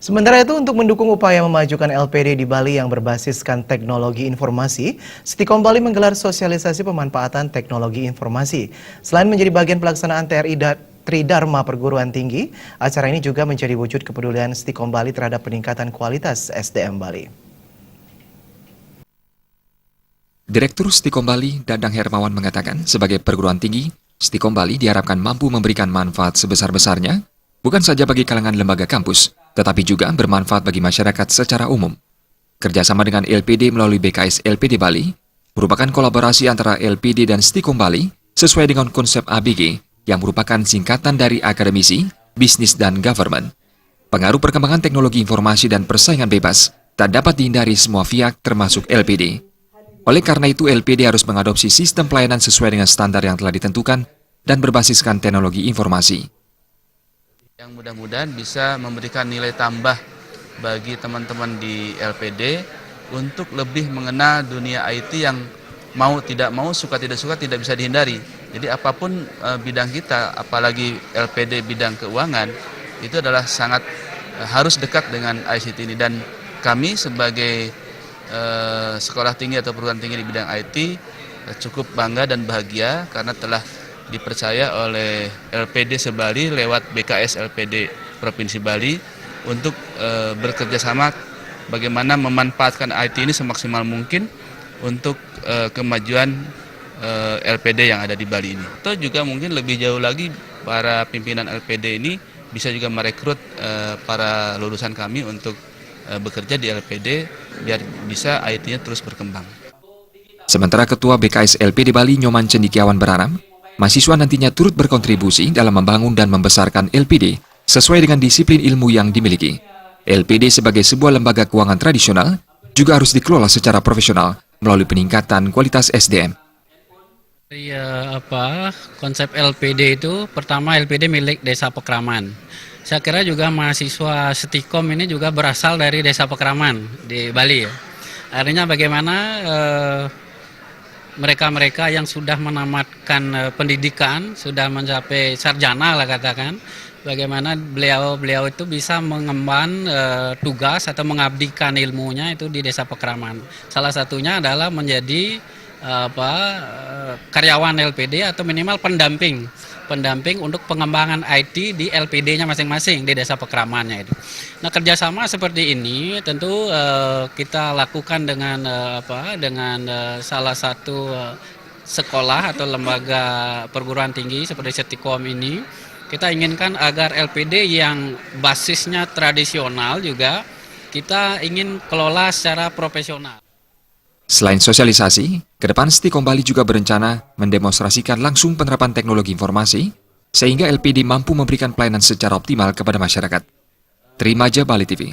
Sementara itu, untuk mendukung upaya memajukan LPD di Bali yang berbasiskan teknologi informasi, Stikom Bali menggelar sosialisasi pemanfaatan teknologi informasi. Selain menjadi bagian pelaksanaan Tridharma Perguruan Tinggi, acara ini juga menjadi wujud kepedulian Stikom Bali terhadap peningkatan kualitas SDM Bali. Direktur Stikom Bali, Dadang Hermawan mengatakan, sebagai perguruan tinggi, Stikom Bali diharapkan mampu memberikan manfaat sebesar-besarnya, bukan saja bagi kalangan lembaga kampus, tetapi juga bermanfaat bagi masyarakat secara umum. Kerjasama dengan LPD melalui BKS LPD Bali merupakan kolaborasi antara LPD dan Stikom Bali sesuai dengan konsep ABG yang merupakan singkatan dari akademisi, bisnis, dan government. Pengaruh perkembangan teknologi informasi dan persaingan bebas tak dapat dihindari semua pihak termasuk LPD. Oleh karena itu, LPD harus mengadopsi sistem pelayanan sesuai dengan standar yang telah ditentukan dan berbasiskan teknologi informasi. Yang mudah-mudahan bisa memberikan nilai tambah bagi teman-teman di LPD untuk lebih mengenal dunia IT yang mau tidak mau, suka tidak suka, tidak bisa dihindari. Jadi apapun bidang kita, apalagi LPD bidang keuangan, itu adalah sangat harus dekat dengan ICT ini. Dan kami sebagai sekolah tinggi atau perguruan tinggi di bidang IT cukup bangga dan bahagia karena telah dipercaya oleh LPD Sebali lewat BKS LPD Provinsi Bali untuk bekerja sama bagaimana memanfaatkan IT ini semaksimal mungkin untuk kemajuan LPD yang ada di Bali ini. Atau juga mungkin lebih jauh lagi para pimpinan LPD ini bisa juga merekrut para lulusan kami untuk bekerja di LPD biar bisa IT-nya terus berkembang. Sementara Ketua BKS LPD Bali Nyoman Cendikiawan berharap mahasiswa nantinya turut berkontribusi dalam membangun dan membesarkan LPD sesuai dengan disiplin ilmu yang dimiliki. LPD sebagai sebuah lembaga keuangan tradisional juga harus dikelola secara profesional melalui peningkatan kualitas SDM. Konsep LPD itu pertama LPD milik Desa Pekraman. Saya kira juga mahasiswa Stikom ini juga berasal dari Desa Pekraman di Bali. Artinya bagaimana mereka-mereka yang sudah menamatkan pendidikan, sudah mencapai sarjana lah katakan, bagaimana beliau itu bisa mengemban tugas atau mengabdikan ilmunya itu di Desa Pekraman. Salah satunya adalah menjadi karyawan LPD atau minimal pendamping untuk pengembangan IT di LPD-nya masing-masing di Desa Pekramannya itu. Nah, kerjasama seperti ini tentu kita lakukan dengan salah satu sekolah atau lembaga perguruan tinggi seperti Stikom ini. Kita inginkan agar LPD yang basisnya tradisional juga kita ingin kelola secara profesional. Selain sosialisasi, ke depan Stikom Bali juga berencana mendemonstrasikan langsung penerapan teknologi informasi sehingga LPD mampu memberikan pelayanan secara optimal kepada masyarakat. Trimaja Bali TV.